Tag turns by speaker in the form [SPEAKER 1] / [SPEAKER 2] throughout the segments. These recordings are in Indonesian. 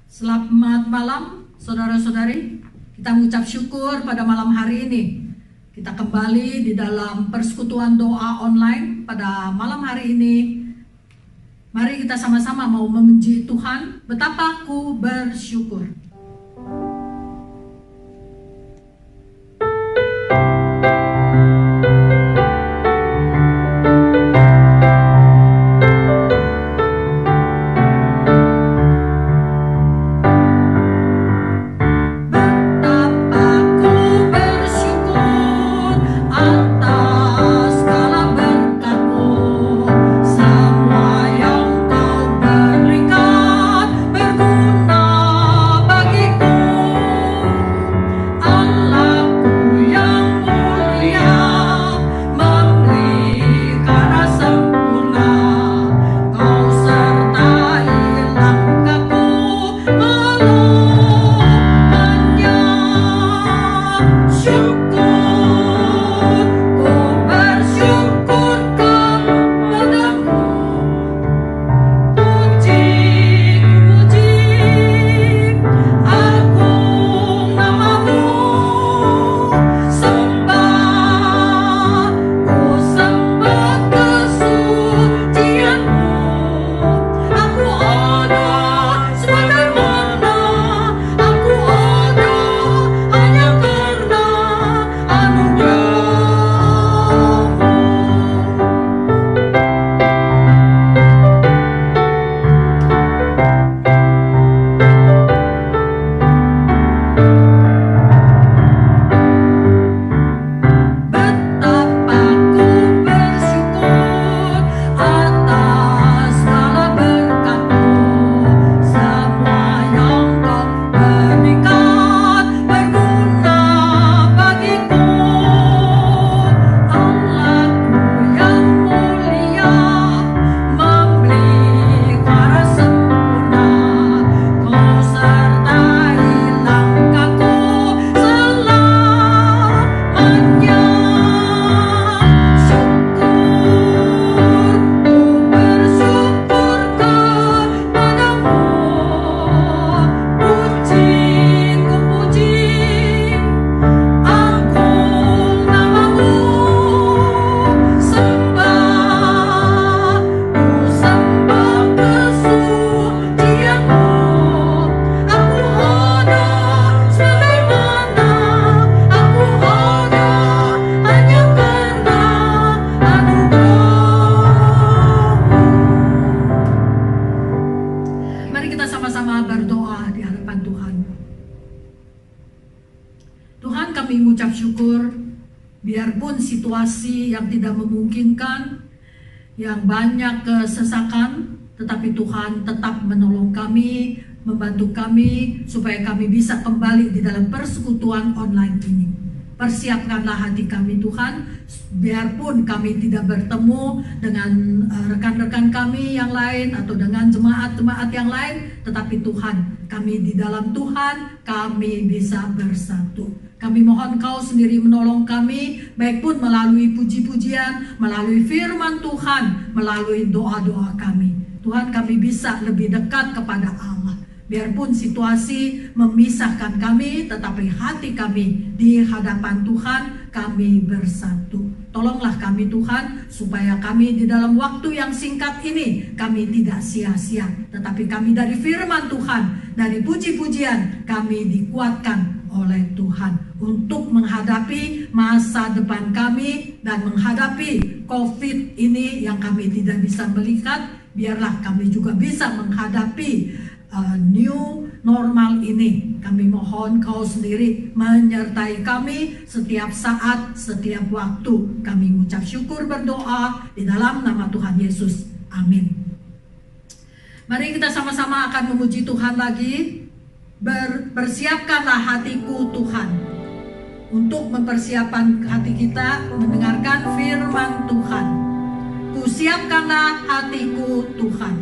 [SPEAKER 1] Selamat malam saudara-saudari. Kita mengucap syukur pada malam hari ini. Kita kembali di dalam persekutuan doa online pada malam hari ini. Mari kita sama-sama mau memuji Tuhan. Betapa aku bersyukur. Situasi yang tidak memungkinkan, yang banyak kesesakan, tetapi Tuhan tetap menolong kami, membantu kami supaya kami bisa kembali di dalam persekutuan online ini. Persiapkanlah hati kami Tuhan, biarpun kami tidak bertemu dengan rekan-rekan kami yang lain atau dengan jemaat-jemaat yang lain, tetapi Tuhan, kami di dalam Tuhan, kami bisa bersatu. Kami mohon Kau sendiri menolong kami, baik pun melalui puji-pujian, melalui firman Tuhan, melalui doa-doa kami. Tuhan, kami bisa lebih dekat kepada Allah. Biarpun situasi memisahkan kami, tetapi hati kami di hadapan Tuhan, kami bersatu. Tolonglah kami Tuhan, supaya kami di dalam waktu yang singkat ini, kami tidak sia-sia. Tetapi kami dari firman Tuhan, dari puji-pujian, kami dikuatkan oleh Tuhan untuk menghadapi masa depan kami dan menghadapi COVID ini yang kami tidak bisa melihat. Biarlah kami juga bisa menghadapi new normal ini. Kami mohon Kau sendiri menyertai kami setiap saat, setiap waktu. Kami mengucap syukur berdoa di dalam nama Tuhan Yesus. Amin. Mari kita sama-sama akan memuji Tuhan lagi. Bersiapkanlah hatiku Tuhan, untuk mempersiapkan hati kita mendengarkan firman Tuhan. Kusiapkanlah hatiku Tuhan.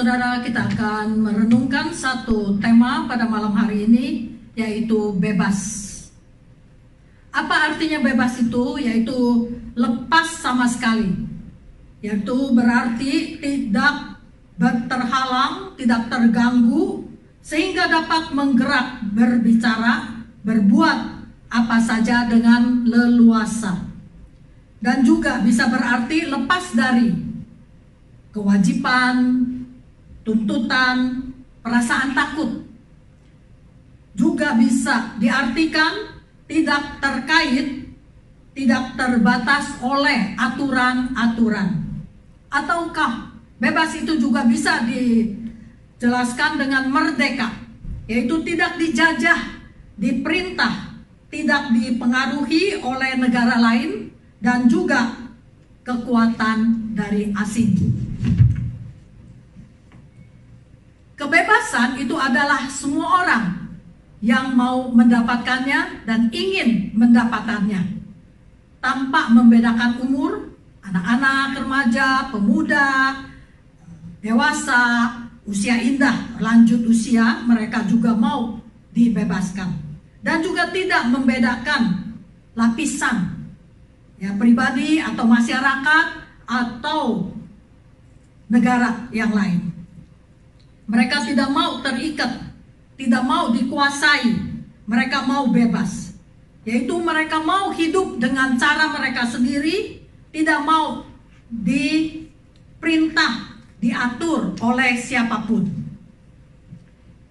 [SPEAKER 1] saudara, kita akan merenungkan satu tema pada malam hari ini, yaitu bebas. Apa artinya bebas itu? Yaitu lepas sama sekali. Yaitu berarti tidak terhalang, tidak terganggu, sehingga dapat menggerak, berbicara, berbuat apa saja dengan leluasa. Dan juga bisa berarti lepas dari kewajiban, tuntutan, perasaan takut. Juga bisa diartikan tidak terkait, tidak terbatas oleh aturan-aturan. Ataukah bebas itu juga bisa dijelaskan dengan merdeka, yaitu tidak dijajah, diperintah, tidak dipengaruhi oleh negara lain, dan juga kekuatan dari asing. Kebebasan itu adalah semua orang yang mau mendapatkannya dan ingin mendapatkannya, tanpa membedakan umur, anak-anak, remaja, pemuda, dewasa, usia indah, lanjut usia, mereka juga mau dibebaskan. Dan juga tidak membedakan lapisan, ya, pribadi atau masyarakat atau negara yang lain. Mereka tidak mau terikat, tidak mau dikuasai, mereka mau bebas. Yaitu mereka mau hidup dengan cara mereka sendiri, tidak mau diperintah, diatur oleh siapapun.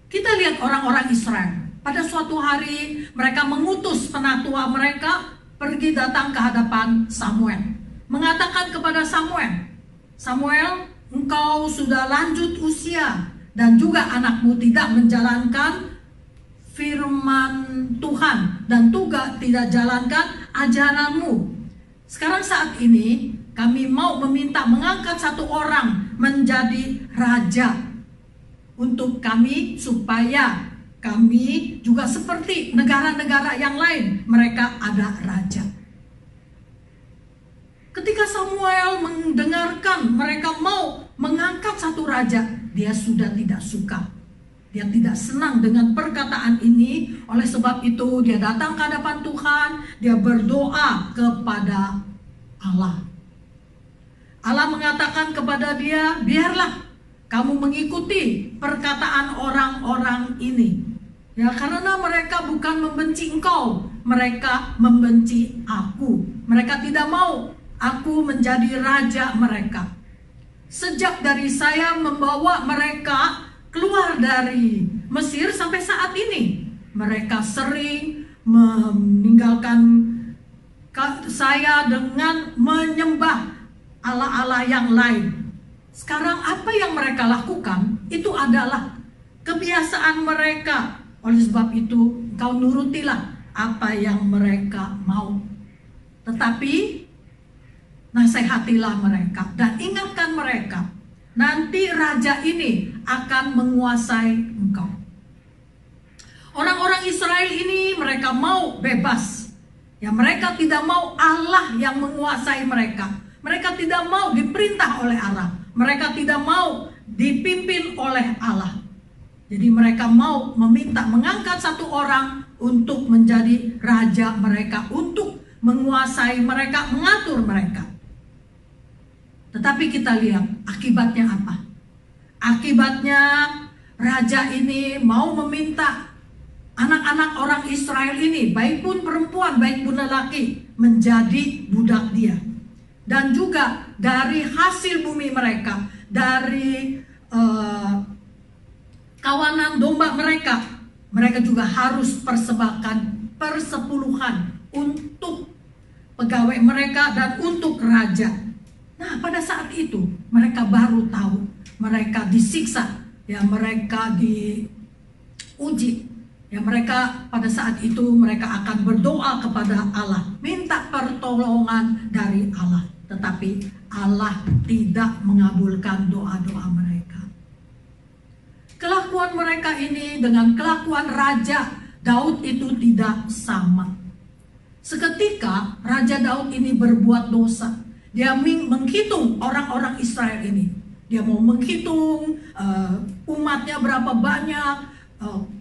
[SPEAKER 1] Kita lihat orang-orang Israel. Pada suatu hari mereka mengutus penatua mereka pergi datang ke hadapan Samuel. Mengatakan kepada Samuel, "Samuel, engkau sudah lanjut usia dan juga anakmu tidak menjalankan firman Tuhan dan juga tidak jalankan ajaranmu. Sekarang saat ini kami mau meminta mengangkat satu orang menjadi raja untuk kami, supaya kami juga seperti negara-negara yang lain, mereka ada raja." Ketika Samuel mendengarkan mereka mau mengangkat satu raja, dia sudah tidak suka. Dia tidak senang dengan perkataan ini. Oleh sebab itu dia datang ke hadapan Tuhan, dia berdoa kepada Allah. Allah mengatakan kepada dia, "Biarlah kamu mengikuti perkataan orang-orang ini. Ya, karena mereka bukan membenci engkau, mereka membenci aku. Mereka tidak mau aku menjadi raja mereka. Sejak dari saya membawa mereka keluar dari Mesir sampai saat ini, mereka sering meninggalkan saya dengan menyembah Allah-Allah yang lain. Sekarang apa yang mereka lakukan itu adalah kebiasaan mereka. Oleh sebab itu, engkau nurutilah apa yang mereka mau. Tetapi nasihatilah mereka dan ingatkan mereka, nanti raja ini akan menguasai engkau." Orang-orang Israel ini mereka mau bebas. Ya, mereka tidak mau Allah yang menguasai mereka. Mereka tidak mau diperintah oleh Allah. Mereka tidak mau dipimpin oleh Allah. Jadi mereka mau meminta mengangkat satu orang untuk menjadi raja mereka, untuk menguasai mereka, mengatur mereka. Tetapi kita lihat akibatnya apa? Akibatnya raja ini mau meminta anak-anak orang Israel ini, baik pun perempuan, baik pun lelaki, menjadi budak dia. Dan juga dari hasil bumi mereka, dari kawanan domba mereka, mereka juga harus persembahkan persepuluhan untuk pegawai mereka dan untuk raja. Nah, pada saat itu mereka baru tahu, mereka disiksa, ya, mereka diuji, ya, mereka pada saat itu mereka akan berdoa kepada Allah, minta pertolongan dari Allah, tetapi Allah tidak mengabulkan doa-doa mereka. Kelakuan mereka ini dengan kelakuan Raja Daud itu tidak sama. Seketika Raja Daud ini berbuat dosa. Dia menghitung orang-orang Israel ini. Dia mau menghitung umatnya berapa banyak,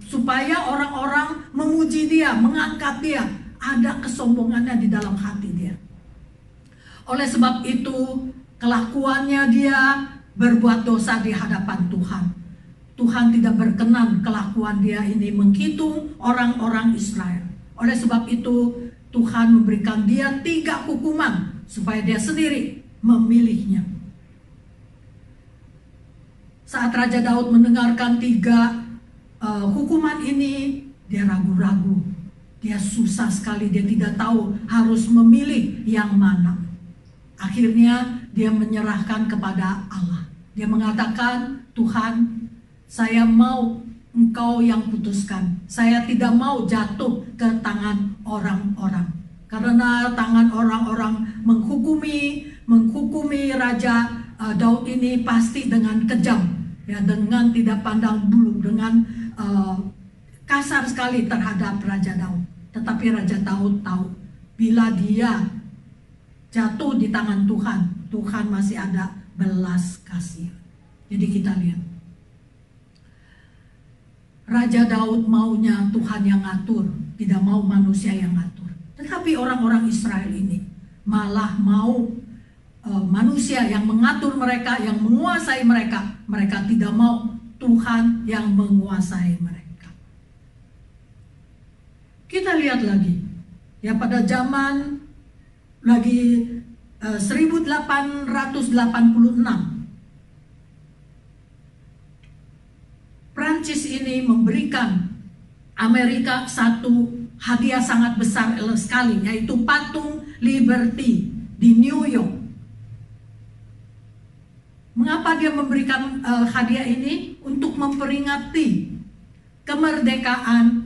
[SPEAKER 1] supaya orang-orang memuji dia, mengangkat dia. Ada kesombongannya di dalam hati dia. Oleh sebab itu, kelakuannya dia berbuat dosa di hadapan Tuhan. Tuhan tidak berkenan kelakuan dia ini menghitung orang-orang Israel. Oleh sebab itu, Tuhan memberikan dia 3 hukuman supaya dia sendiri memilihnya. Saat Raja Daud mendengarkan 3 hukuman ini, dia ragu-ragu. Dia susah sekali, dia tidak tahu harus memilih yang mana. Akhirnya dia menyerahkan kepada Allah. Dia mengatakan, Tuhan, saya mau Engkau yang putuskan. Saya tidak mau jatuh ke tangan orang-orang. Karena tangan orang-orang menghukumi Raja Daud ini pasti dengan kejam. Ya, dengan tidak pandang bulu, dengan kasar sekali terhadap Raja Daud. Tetapi Raja Daud tahu, bila dia jatuh di tangan Tuhan, Tuhan masih ada belas kasih. Jadi kita lihat, Raja Daud maunya Tuhan yang ngatur, tidak mau manusia yang ngatur. Tetapi orang-orang Israel ini malah mau manusia yang mengatur mereka, yang menguasai mereka. Mereka tidak mau Tuhan yang menguasai mereka. Kita lihat lagi, ya pada zaman lagi 1886, Prancis ini memberikan Amerika satu hadiah sangat besar sekali, yaitu patung Liberty di New York. Mengapa dia memberikan hadiah ini? Untuk memperingati kemerdekaan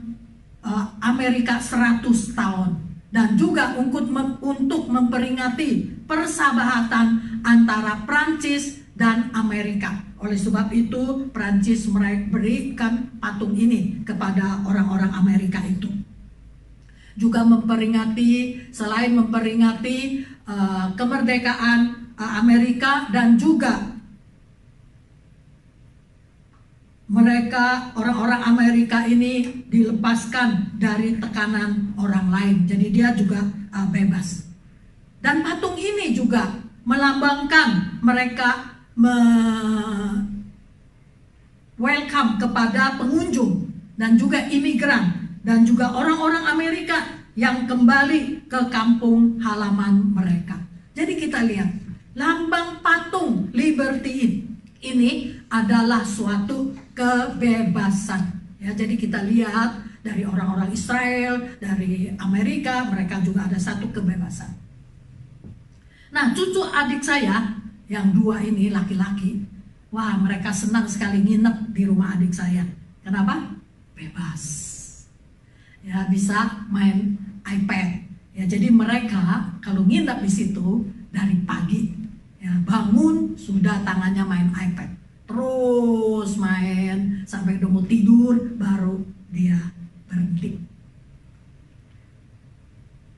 [SPEAKER 1] Amerika 100 tahun. Dan juga untuk memperingati persahabatan antara Prancis dan Amerika. Oleh sebab itu, Prancis memberikan patung ini kepada orang-orang Amerika itu. Juga selain memperingati kemerdekaan Amerika, dan juga mereka, orang-orang Amerika ini dilepaskan dari tekanan orang lain. Jadi dia juga bebas. Dan patung ini juga melambangkan mereka welcome kepada pengunjung dan juga imigran dan juga orang-orang Amerika yang kembali ke kampung halaman mereka. Jadi kita lihat, lambang patung Liberty ini adalah suatu kebebasan. Ya, jadi kita lihat dari orang-orang Israel, dari Amerika, mereka juga ada satu kebebasan. Nah, cucu adik saya yang 2 ini laki-laki, wah mereka senang sekali nginep di rumah adik saya. Kenapa? Bebas. Ya, bisa main iPad. Ya, jadi mereka kalau nginep di situ dari pagi, ya, bangun sudah tangannya main iPad. Terus main sampai udah mau tidur, baru dia berhenti.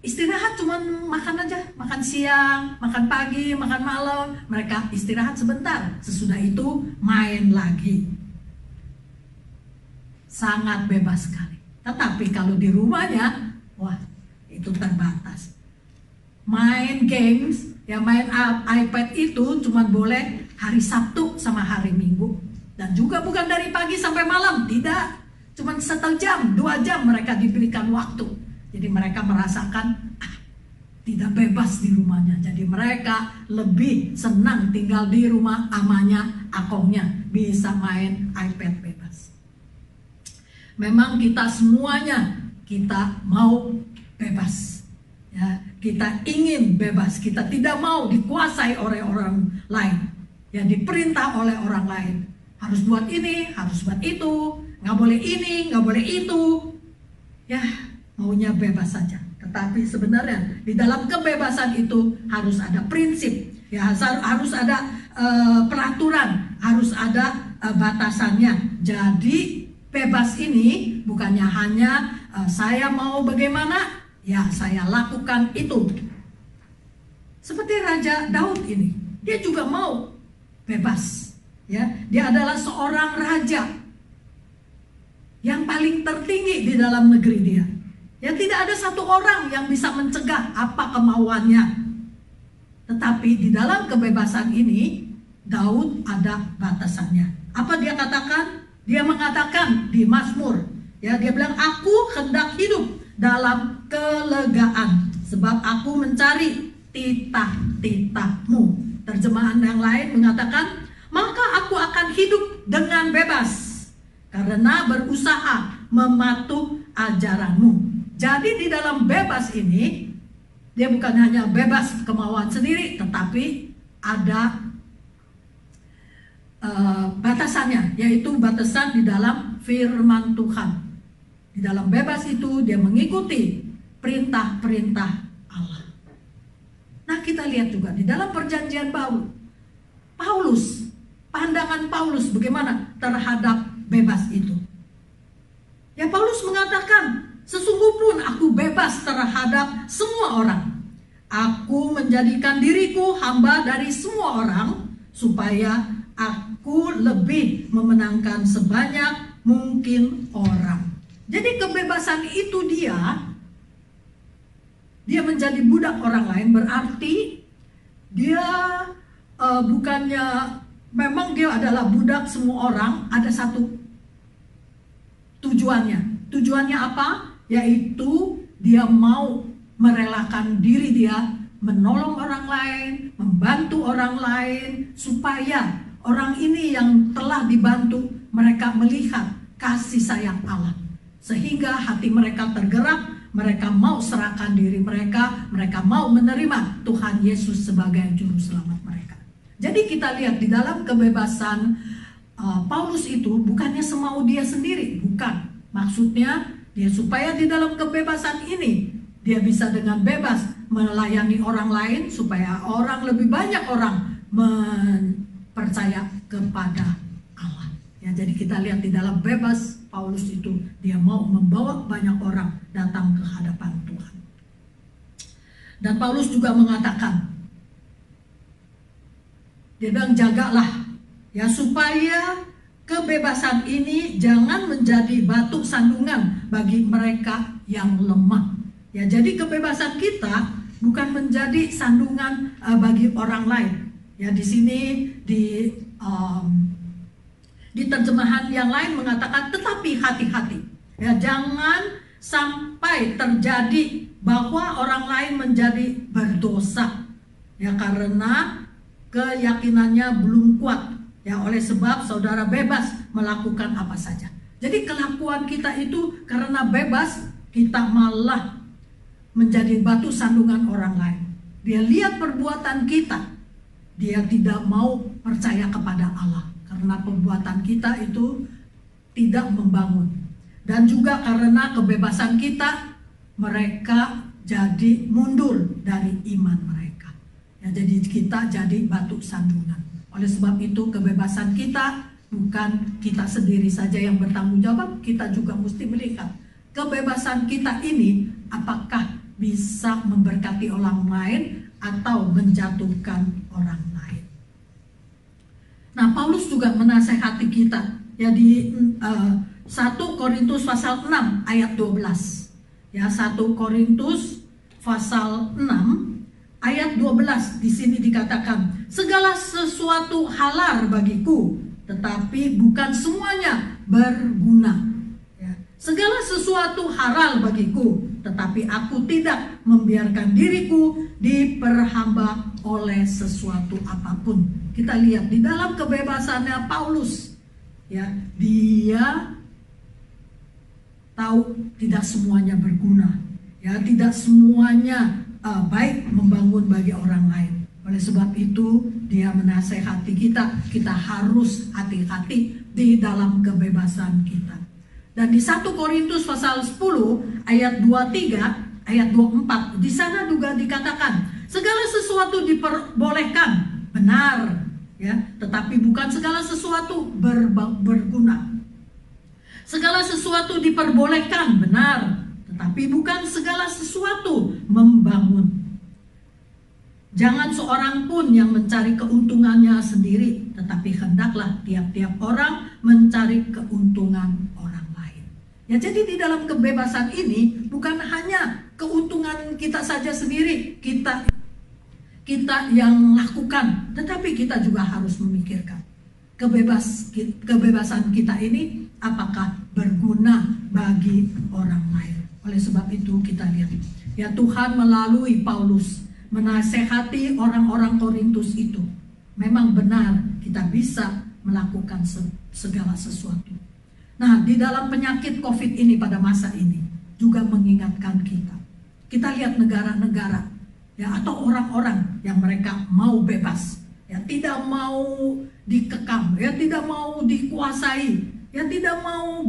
[SPEAKER 1] Istirahat cuman makan aja, makan siang, makan pagi, makan malam. Mereka istirahat sebentar, sesudah itu main lagi. Sangat bebas sekali. Tetapi kalau di rumahnya, wah itu terbatas. Main games, ya main iPad itu cuman boleh hari Sabtu sama hari Minggu. Dan juga bukan dari pagi sampai malam, tidak. Cuman 1 jam, 2 jam mereka diberikan waktu. Jadi mereka merasakan tidak bebas di rumahnya. Jadi mereka lebih senang tinggal di rumah amanya, akongnya, bisa main iPad bebas. Memang kita semuanya, kita mau bebas. Ya, kita ingin bebas, kita tidak mau dikuasai oleh orang lain. Ya, diperintah oleh orang lain. Harus buat ini, harus buat itu, nggak boleh ini, nggak boleh itu. Ya, maunya bebas saja. Tetapi sebenarnya di dalam kebebasan itu harus ada prinsip, ya harus ada peraturan, harus ada batasannya. Jadi bebas ini bukannya hanya saya mau bagaimana, ya saya lakukan itu. Seperti Raja Daud ini, dia juga mau bebas. Ya, dia adalah seorang raja yang paling tertinggi di dalam negeri dia. Ya, tidak ada satu orang yang bisa mencegah apa kemauannya. Tetapi di dalam kebebasan ini, Daud ada batasannya. Apa dia katakan? Dia mengatakan di Mazmur, ya, dia bilang, aku hendak hidup dalam kelegaan, sebab aku mencari titah-titahmu. Terjemahan yang lain mengatakan, maka aku akan hidup dengan bebas, karena berusaha mematuh ajaranmu. Jadi di dalam bebas ini, dia bukan hanya bebas kemauan sendiri, tetapi ada batasannya, yaitu batasan di dalam firman Tuhan. Di dalam bebas itu dia mengikuti perintah-perintah Allah. Nah, kita lihat juga di dalam perjanjian baru, Paulus, pandangan Paulus bagaimana terhadap bebas itu. Ya, Paulus mengatakan, sesungguh pun aku bebas terhadap semua orang. Aku menjadikan diriku hamba dari semua orang, supaya aku lebih memenangkan sebanyak mungkin orang. Jadi kebebasan itu dia menjadi budak orang lain, berarti dia bukannya, memang dia adalah budak semua orang, ada satu tujuannya. Tujuannya apa? Yaitu dia mau merelakan diri dia, menolong orang lain, membantu orang lain, supaya orang ini yang telah dibantu, mereka melihat kasih sayang Allah. Sehingga hati mereka tergerak, mereka mau serahkan diri mereka mau menerima Tuhan Yesus sebagai juru selamat mereka. Jadi kita lihat di dalam kebebasan Paulus itu bukannya semau dia sendiri, bukan. Maksudnya dia supaya di dalam kebebasan ini dia bisa dengan bebas melayani orang lain, supaya lebih banyak orang percaya kepada Allah. Ya, jadi kita lihat di dalam bebas Paulus itu dia mau membawa banyak orang datang ke hadapan Tuhan. Dan Paulus juga mengatakan, dia bilang, jagalah ya supaya kebebasan ini jangan menjadi batu sandungan bagi mereka yang lemah. Ya, jadi kebebasan kita bukan menjadi sandungan bagi orang lain. Ya, di sini di terjemahan yang lain mengatakan, tetapi hati-hati. Ya, jangan sampai terjadi bahwa orang lain menjadi berdosa. Ya, karena keyakinannya belum kuat. Ya, oleh sebab saudara bebas melakukan apa saja. Jadi kelakuan kita itu karena bebas, kita malah menjadi batu sandungan orang lain. Dia lihat perbuatan kita, dia tidak mau percaya kepada Allah, karena perbuatan kita itu tidak membangun. Dan juga karena kebebasan kita, mereka jadi mundur dari iman mereka. Ya, jadi kita jadi batu sandungan. Oleh sebab itu kebebasan kita bukan kita sendiri saja yang bertanggung jawab, kita juga mesti melihat kebebasan kita ini apakah bisa memberkati orang lain atau menjatuhkan orang lain. Nah, Paulus juga menasehati kita ya di 1 Korintus pasal 6 ayat 12. Ya, 1 Korintus pasal 6 ayat 12 di sini dikatakan, segala sesuatu halal bagiku, tetapi bukan semuanya berguna. Ya, segala sesuatu halal bagiku, tetapi aku tidak membiarkan diriku diperhamba oleh sesuatu apapun. Kita lihat di dalam kebebasannya Paulus, ya, dia tahu tidak semuanya berguna, ya, tidak semuanya baik membangun bagi orang lain. Oleh sebab itu dia menasehati kita harus hati-hati di dalam kebebasan kita. Dan di 1 Korintus pasal 10 ayat 23 ayat 24, di sana juga dikatakan, segala sesuatu diperbolehkan, benar, ya, tetapi bukan segala sesuatu berguna. Segala sesuatu diperbolehkan, benar, tetapi bukan segala sesuatu membangun. Jangan seorang pun yang mencari keuntungannya sendiri, tetapi hendaklah tiap-tiap orang mencari keuntungan orang lain. Ya, jadi di dalam kebebasan ini bukan hanya keuntungan kita saja sendiri, kita yang lakukan, tetapi kita juga harus memikirkan kebebasan kita ini apakah berguna bagi orang lain. Oleh sebab itu kita lihat, ya Tuhan melalui Paulus menasehati orang-orang Korintus itu. Memang benar kita bisa melakukan segala sesuatu. Nah, di dalam penyakit COVID ini pada masa ini juga mengingatkan kita. Kita lihat negara-negara ya, atau orang-orang yang mereka mau bebas, ya tidak mau dikekang, ya tidak mau dikuasai, ya tidak mau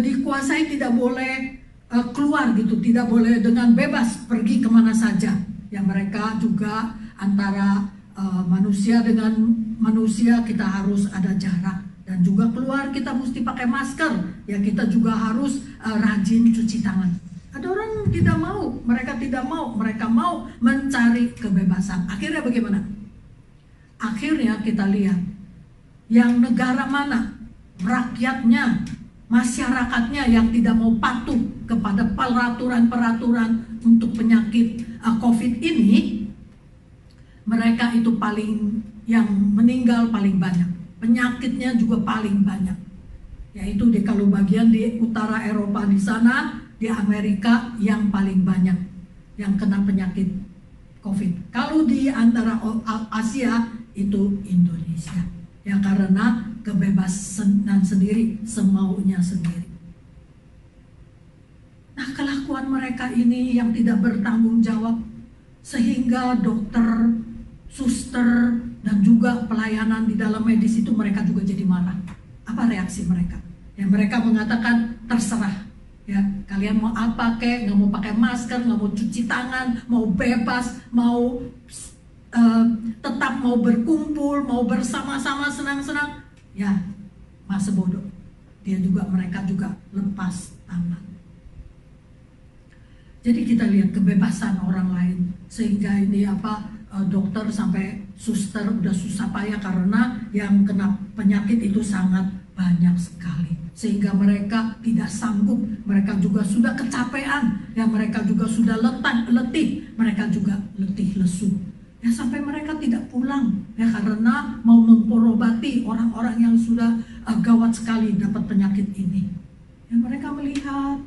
[SPEAKER 1] dikuasai, tidak boleh keluar gitu, tidak boleh dengan bebas pergi kemana saja. Ya mereka juga antara manusia dengan manusia kita harus ada jarak, dan juga keluar kita mesti pakai masker. Ya kita juga harus rajin cuci tangan. Ada orang tidak mau, mereka mau mencari kebebasan. Akhirnya bagaimana? Akhirnya kita lihat yang negara mana rakyatnya, masyarakatnya yang tidak mau patuh kepada peraturan-peraturan untuk penyakit COVID ini, mereka itu yang meninggal paling banyak, penyakitnya juga paling banyak. Yaitu kalau bagian di utara Eropa di sana, di Amerika yang paling banyak yang kena penyakit COVID. Kalau di antara Asia itu Indonesia. Ya karena kebebasan sendiri, semaunya sendiri. Nah, kelakuan mereka ini yang tidak bertanggung jawab, sehingga dokter, suster, dan juga pelayanan di dalam medis itu mereka juga jadi marah. Apa reaksi mereka? Ya mereka mengatakan terserah. Ya, kalian mau apa kek, nggak mau pakai masker, nggak mau cuci tangan, mau bebas, mau tetap mau berkumpul, mau bersama-sama senang-senang, ya masa bodoh. Mereka juga lepas tangan. Jadi kita lihat kebebasan orang lain, sehingga ini dokter sampai suster udah susah payah karena yang kena penyakit itu sangat banyak sekali, sehingga mereka tidak sanggup, mereka juga sudah kecapean, ya mereka juga sudah letih, mereka juga letih lesu. Ya sampai mereka tidak pulang, ya karena mau memperobati orang-orang yang sudah gawat sekali dapat penyakit ini. Ya mereka melihat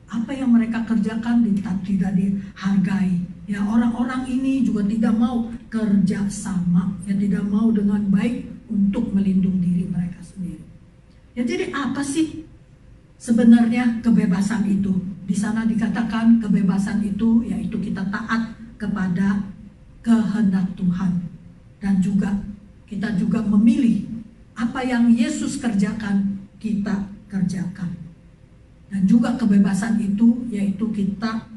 [SPEAKER 1] apa yang mereka kerjakan tidak dihargai. Ya orang-orang ini juga tidak mau kerja sama, ya tidak mau dengan baik untuk melindungi diri mereka sendiri. Ya jadi apa sih sebenarnya kebebasan itu? Di sana dikatakan kebebasan itu yaitu kita taat kepada kehendak Tuhan, dan juga kita juga memilih apa yang Yesus kerjakan kita kerjakan. Dan juga kebebasan itu yaitu kita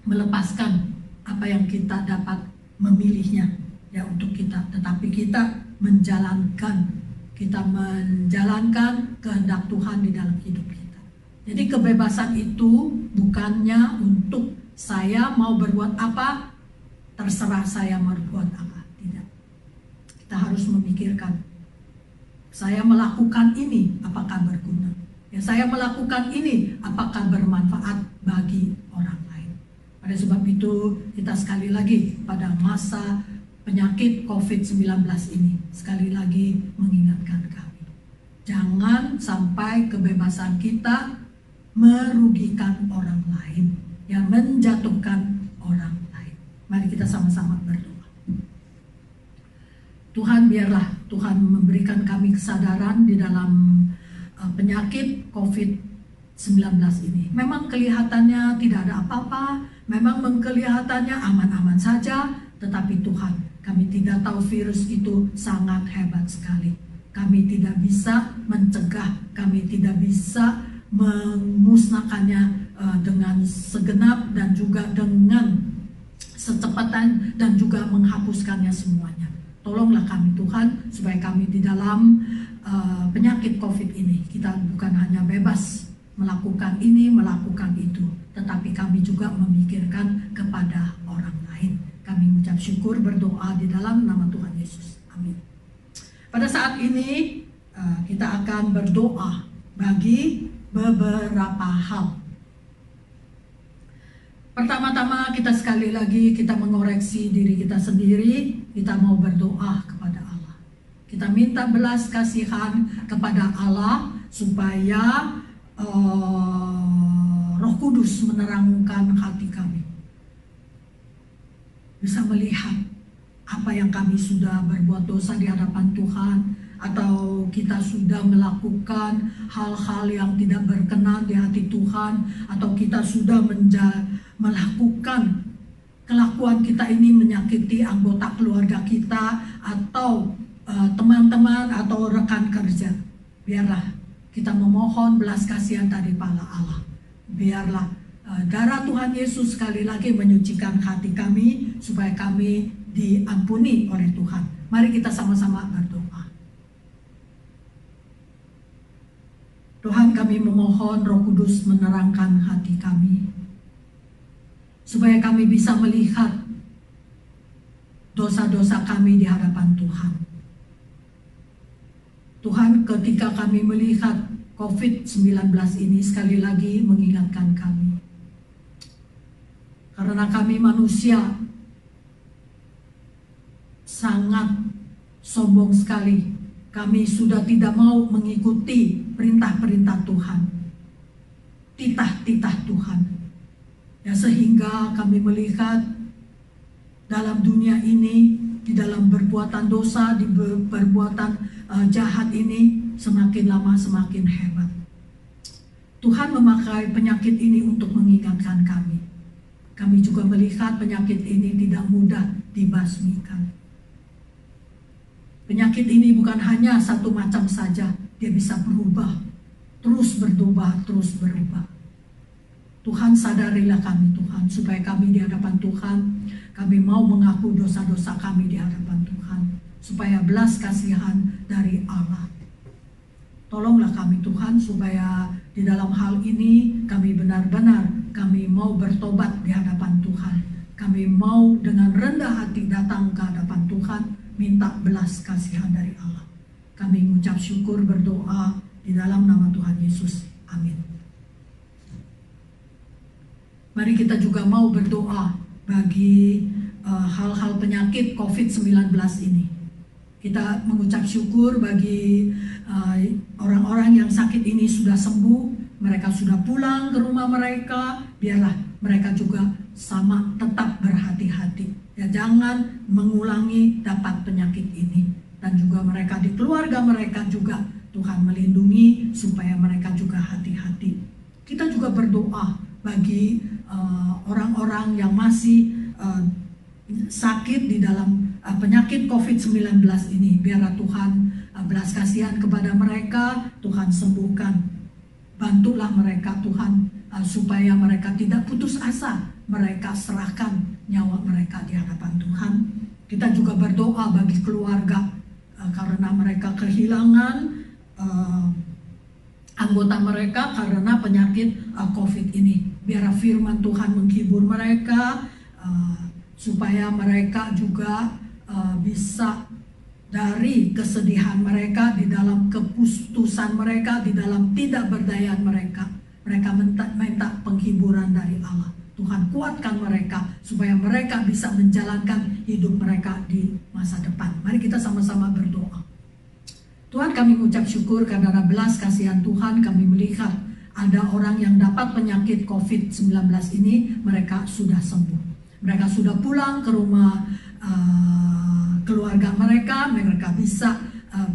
[SPEAKER 1] melepaskan apa yang kita dapat memilihnya ya untuk kita, tetapi kita menjalankan kehendak Tuhan di dalam hidup kita. Jadi kebebasan itu bukannya untuk saya mau berbuat apa, terserah saya mau berbuat apa. Tidak. Kita harus memikirkan, saya melakukan ini apakah berguna? Ya, saya melakukan ini apakah bermanfaat bagi orang lain? Pada sebab itu kita sekali lagi pada masa penyakit COVID-19 ini sekali lagi mengingatkan kami, jangan sampai kebebasan kita merugikan orang lain, yang menjatuhkan orang lain. Mari kita sama-sama berdoa. Tuhan, biarlah Tuhan memberikan kami kesadaran di dalam penyakit COVID-19 ini. Memang kelihatannya tidak ada apa-apa, memang kelihatannya aman-aman saja, tetapi Tuhan, kami tidak tahu virus itu sangat hebat sekali. Kami tidak bisa mencegah, kami tidak bisa memusnahkannya dengan segenap dan juga dengan secepatan dan juga menghapuskannya semuanya. Tolonglah kami Tuhan, supaya kami di dalam penyakit COVID ini kita bukan hanya bebas melakukan ini, melakukan itu, tetapi kami juga memikirkan kepada orang lain. Kami mengucap syukur, berdoa di dalam nama Tuhan Yesus. Amin. Pada saat ini kita akan berdoa bagi beberapa hal. Pertama-tama kita sekali lagi kita mengoreksi diri kita sendiri. Kita mau berdoa kepada Allah. Kita minta belas kasihan kepada Allah supaya Roh Kudus menerangkan hati kami, bisa melihat apa yang kami sudah berbuat dosa di hadapan Tuhan, atau kita sudah melakukan hal-hal yang tidak berkenan di hati Tuhan, atau kita sudah melakukan kelakuan kita ini menyakiti anggota keluarga kita atau teman-teman atau rekan kerja. Biarlah kita memohon belas kasihan daripada Allah. Biarlah darah Tuhan Yesus sekali lagi menyucikan hati kami supaya kami diampuni oleh Tuhan. Mari kita sama-sama berdoa. Tuhan, kami memohon Roh Kudus menerangkan hati kami supaya kami bisa melihat dosa-dosa kami di hadapan Tuhan. Tuhan, ketika kami melihat COVID-19 ini, sekali lagi mengingatkan kami. Karena kami manusia sangat sombong sekali. Kami sudah tidak mau mengikuti perintah-perintah Tuhan, titah-titah Tuhan. Ya, sehingga kami melihat dalam dunia ini, di dalam perbuatan dosa, di perbuatan jahat ini semakin lama semakin hebat. Tuhan memakai penyakit ini untuk mengingatkan kami. Kami juga melihat penyakit ini tidak mudah dibasmikan. Penyakit ini bukan hanya satu macam saja, dia bisa berubah, terus berubah, terus berubah. Tuhan, sadarilah kami Tuhan, supaya kami di hadapan Tuhan, kami mau mengaku dosa-dosa kami di hadapan Tuhan, supaya belas kasihan dari Allah. Tolonglah kami Tuhan, supaya di dalam hal ini kami benar-benar kami mau bertobat di hadapan Tuhan. Kami mau dengan rendah hati datang ke hadapan Tuhan, minta belas kasihan dari Allah. Kami mengucap syukur, berdoa di dalam nama Tuhan Yesus. Amin. Mari kita juga mau berdoa bagi hal-hal penyakit COVID-19 ini. Kita mengucap syukur bagi orang-orang yang sakit ini sudah sembuh, mereka sudah pulang ke rumah mereka. Biarlah mereka juga sama tetap berhati-hati. Ya, jangan mengulangi dapat penyakit ini. Dan juga mereka di keluarga mereka juga Tuhan melindungi supaya mereka juga hati-hati. Kita juga berdoa bagi orang-orang yang masih sakit di dalam penyakit COVID-19 ini. Biarlah Tuhan belas kasihan kepada mereka, Tuhan sembuhkan. Bantulah mereka Tuhan, supaya mereka tidak putus asa. Mereka serahkan nyawa mereka di hadapan Tuhan. Kita juga berdoa bagi keluarga, karena mereka kehilangan anggota mereka karena penyakit COVID ini. Biar firman Tuhan menghibur mereka, supaya mereka juga bisa dari kesedihan mereka, di dalam keputusan mereka, di dalam tidak berdayaan mereka. Mereka minta penghiburan dari Allah. Tuhan kuatkan mereka supaya mereka bisa menjalankan hidup mereka di masa depan. Mari kita sama-sama berdoa. Tuhan, kami mengucap syukur karena belas kasihan Tuhan, kami melihat ada orang yang dapat penyakit COVID-19 ini, mereka sudah sembuh. Mereka sudah pulang ke rumah keluarga mereka, mereka bisa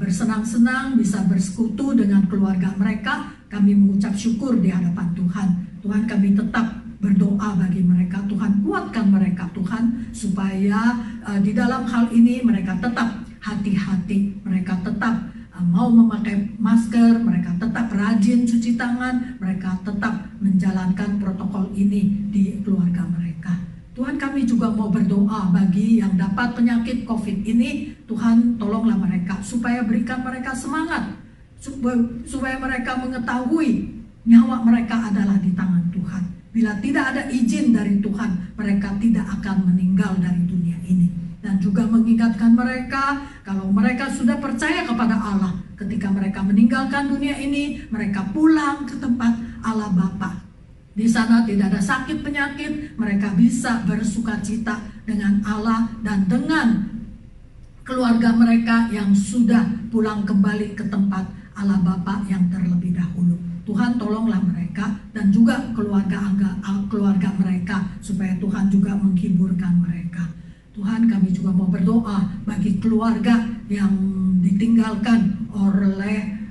[SPEAKER 1] bersenang-senang, bisa bersekutu dengan keluarga mereka. Kami mengucap syukur di hadapan Tuhan. Tuhan, kami tetap berdoa bagi mereka. Tuhan, kuatkan mereka Tuhan, supaya di dalam hal ini mereka tetap hati-hati, mereka tetap mau memakai masker, mereka tetap rajin cuci tangan, mereka tetap menjalankan protokol ini di keluarga mereka. Tuhan, kami juga mau berdoa bagi yang dapat penyakit COVID ini. Tuhan, tolonglah mereka, supaya berikan mereka semangat, supaya mereka mengetahui nyawa mereka adalah di tangan Tuhan. Bila tidak ada izin dari Tuhan, mereka tidak akan meninggal dari dunia ini. Dan juga mengingatkan mereka, kalau mereka sudah percaya kepada Allah, ketika mereka meninggalkan dunia ini, mereka pulang ke tempat Allah Bapa. Di sana tidak ada sakit penyakit, mereka bisa bersukacita dengan Allah dan dengan keluarga mereka yang sudah pulang kembali ke tempat Allah Bapa yang terlebih dahulu. Tuhan tolonglah mereka dan juga keluarga mereka, supaya Tuhan juga menghiburkan mereka. Tuhan, kami juga mau berdoa bagi keluarga yang ditinggalkan oleh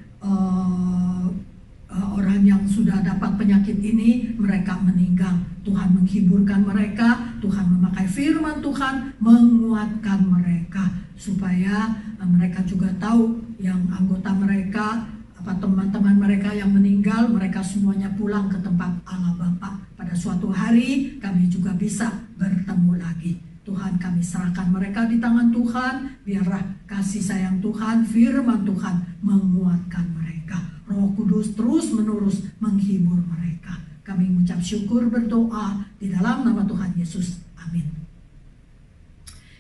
[SPEAKER 1] orang yang sudah dapat penyakit ini, mereka meninggal. Tuhan menghiburkan mereka, Tuhan memakai firman Tuhan menguatkan mereka, supaya mereka juga tahu yang anggota mereka, teman-teman mereka yang meninggal, mereka semuanya pulang ke tempat Allah Bapa. Pada suatu hari kami juga bisa bertemu lagi. Tuhan, kami serahkan mereka di tangan Tuhan. Biarlah kasih sayang Tuhan, firman Tuhan menguatkan mereka. Roh Kudus terus menerus menghibur mereka. Kami mengucap syukur, berdoa di dalam nama Tuhan Yesus. Amin.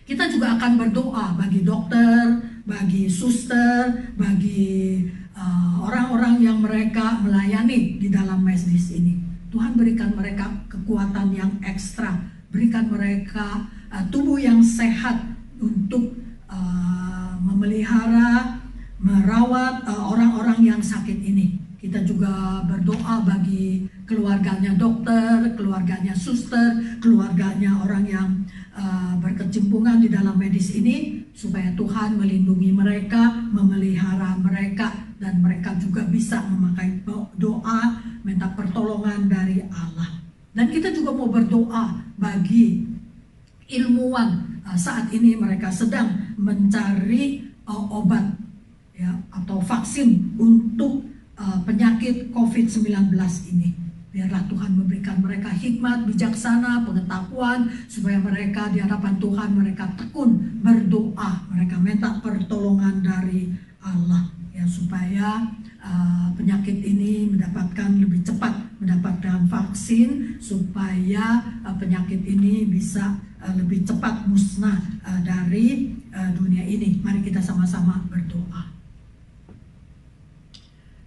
[SPEAKER 1] Kita juga akan berdoa bagi dokter, bagi suster, bagi orang-orang yang mereka melayani di dalam masjid ini. Tuhan berikan mereka kekuatan yang ekstra, berikan mereka tubuh yang sehat untuk memelihara, merawat orang-orang yang sakit ini. Kita juga berdoa bagi keluarganya dokter, keluarganya suster, keluarganya orang yang berkecimpungan di dalam medis ini, supaya Tuhan melindungi mereka, memelihara mereka, dan mereka juga bisa memakai doa, minta pertolongan dari Allah. Dan kita juga mau berdoa bagi ilmuwan. Saat ini mereka sedang mencari obat ya, atau vaksin untuk penyakit COVID-19 ini. Biarlah Tuhan memberikan mereka hikmat, bijaksana, pengetahuan, supaya mereka di hadapan Tuhan mereka tekun berdoa, mereka minta pertolongan dari Allah, ya, supaya penyakit ini lebih cepat mendapatkan vaksin, supaya penyakit ini bisa lebih cepat musnah dari dunia ini. Mari kita sama-sama berdoa.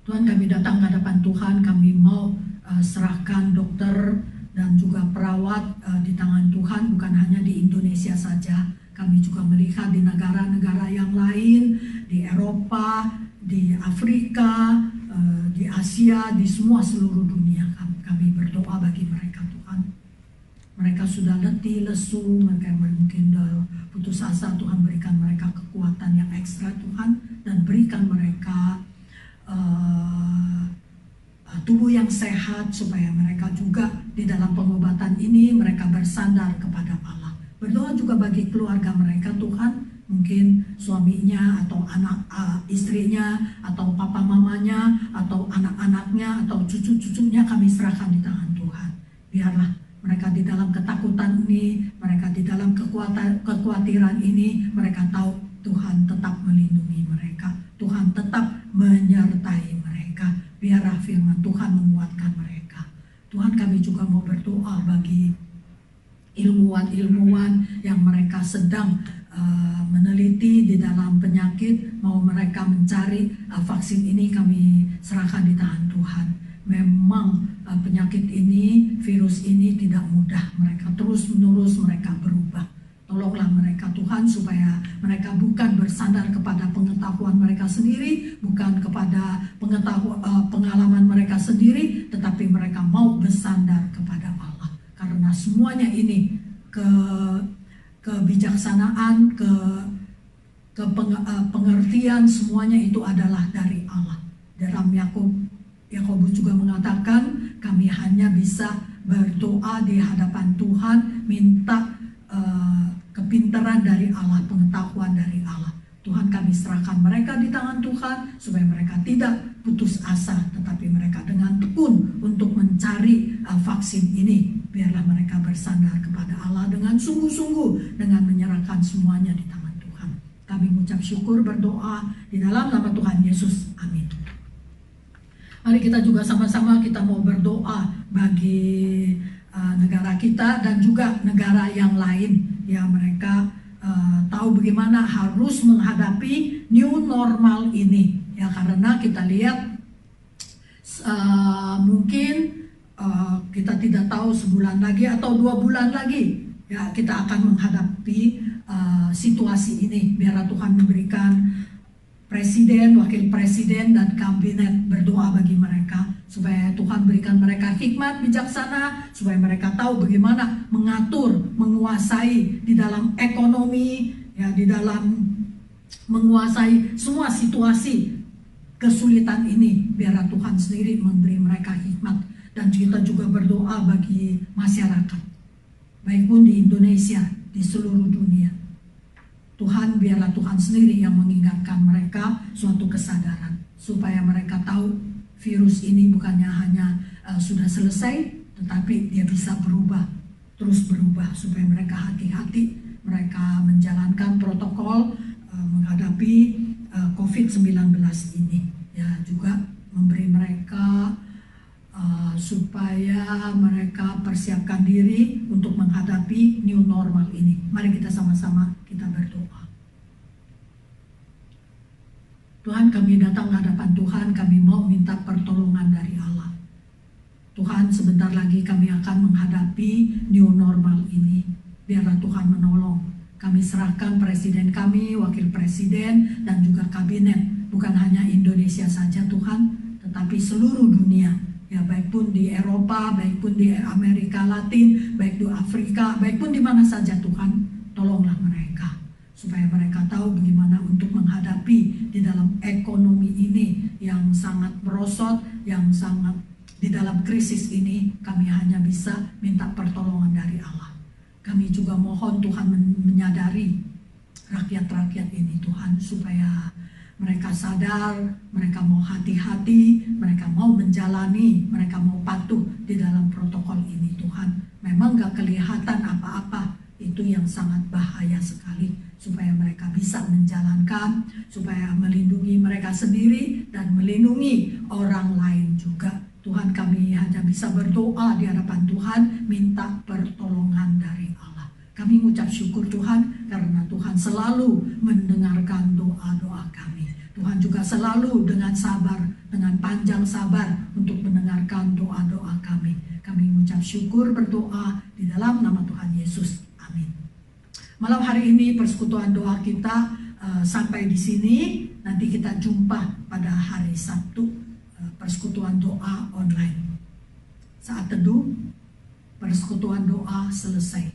[SPEAKER 1] Tuhan, kami datang ke hadapan Tuhan, kami mau serahkan dokter dan juga perawat di tangan Tuhan, bukan hanya di Indonesia saja. Kami juga melihat di negara-negara yang lain, di Eropa, di Afrika, di Asia, di seluruh dunia. Kami berdoa bagi mereka, Tuhan. Mereka sudah letih, lesu, mereka mungkin putus asa. Tuhan, berikan mereka kekuatan yang ekstra, Tuhan, dan berikan mereka tubuh yang sehat, supaya mereka juga di dalam pengobatan ini mereka bersandar kepada Allah. Berdoa juga bagi keluarga mereka, Tuhan, mungkin suaminya atau anak istrinya atau papa mamanya atau anak-anaknya atau cucu-cucunya, kami serahkan di tangan Tuhan. Biarlah mereka di dalam ketakutan ini, mereka di dalam kekhawatiran ini, mereka tahu Tuhan tetap melindungi mereka, Tuhan tetap menyertai mereka. Biarlah firman Tuhan menguatkan mereka. Tuhan, kami juga mau berdoa bagi ilmuwan-ilmuwan yang mereka sedang meneliti di dalam penyakit, mau mereka mencari vaksin ini, kami serahkan di tangan Tuhan. Memang penyakit ini, virus ini tidak mudah, mereka terus-menerus mereka berubah. Tolonglah mereka, Tuhan, supaya mereka bukan bersandar kepada pengetahuan mereka sendiri, bukan kepada pengalaman mereka sendiri, tetapi mereka mau bersandar kepada Allah. Karena semuanya ini kebijaksanaan, pengertian, semuanya itu adalah dari Allah. Dalam Yakobus juga mengatakan, kami hanya bisa berdoa di hadapan Tuhan, minta kepintaran dari Allah, pengetahuan dari Allah. Tuhan, kami serahkan mereka di tangan Tuhan, supaya mereka tidak putus asa, tetapi mereka dengan tekun untuk mencari vaksin ini. Biarlah mereka bersandar kepada Allah dengan sungguh-sungguh, dengan menyerahkan semuanya di tangan Tuhan. Kami mengucap syukur, berdoa di dalam nama Tuhan Yesus. Amin. Mari kita juga sama-sama kita mau berdoa bagi negara kita dan juga negara yang lain. Ya, mereka tahu bagaimana harus menghadapi new normal ini. Ya, karena kita lihat mungkin kita tidak tahu sebulan lagi atau 2 bulan lagi ya kita akan menghadapi situasi ini. Biarlah Tuhan memberikan presiden, wakil presiden, dan kabinet, berdoa bagi mereka supaya Tuhan berikan mereka hikmat bijaksana, supaya mereka tahu bagaimana mengatur, menguasai di dalam ekonomi, ya, di dalam menguasai semua situasi kesulitan ini. Biarlah Tuhan sendiri memberi mereka hikmat. Dan kita juga berdoa bagi masyarakat, baik pun di Indonesia, di seluruh dunia. Tuhan, biarlah Tuhan sendiri yang mengingatkan mereka suatu kesadaran, supaya mereka tahu virus ini bukannya hanya sudah selesai, tetapi dia bisa berubah, terus berubah, supaya mereka hati-hati, mereka menjalankan protokol menghadapi COVID-19 ini. Ya, juga memberi mereka supaya mereka persiapkan diri untuk menghadapi new normal ini. Mari kita sama-sama kita berdoa. Tuhan, kami datang ke hadapan Tuhan, kami mau minta pertolongan dari Allah. Tuhan, sebentar lagi kami akan menghadapi new normal ini. Biarlah Tuhan menolong. Kami serahkan presiden kami, wakil presiden, dan juga kabinet. Bukan hanya Indonesia saja Tuhan, tetapi seluruh dunia. Ya, baik pun di Eropa, baik pun di Amerika Latin, baik di Afrika, baik pun di mana saja Tuhan, tolonglah mereka. Supaya mereka tahu bagaimana untuk menghadapi di dalam ekonomi ini yang sangat merosot, yang sangat di dalam krisis ini. Kami hanya bisa minta pertolongan dari Allah. Kami juga mohon Tuhan menyadari rakyat-rakyat ini Tuhan, supaya mereka sadar, mereka mau hati-hati, mereka mau menjalani, mereka mau patuh di dalam protokol ini Tuhan. Memang gak kelihatan apa-apa, itu yang sangat bahaya sekali. Supaya mereka bisa menjalankan, supaya melindungi mereka sendiri dan melindungi orang lain juga. Tuhan, kami hanya bisa berdoa di hadapan Tuhan, minta pertolongan dari Allah. Kami mengucap syukur Tuhan, karena Tuhan selalu mendengarkan doa-doa kami. Tuhan juga selalu dengan sabar, dengan panjang sabar untuk mendengarkan doa-doa kami. Kami mengucap syukur, berdoa di dalam nama Tuhan Yesus. Amin. Malam hari ini persekutuan doa kita sampai di sini. Nanti kita jumpa pada hari Sabtu, persekutuan doa online. Saat teduh, persekutuan doa selesai.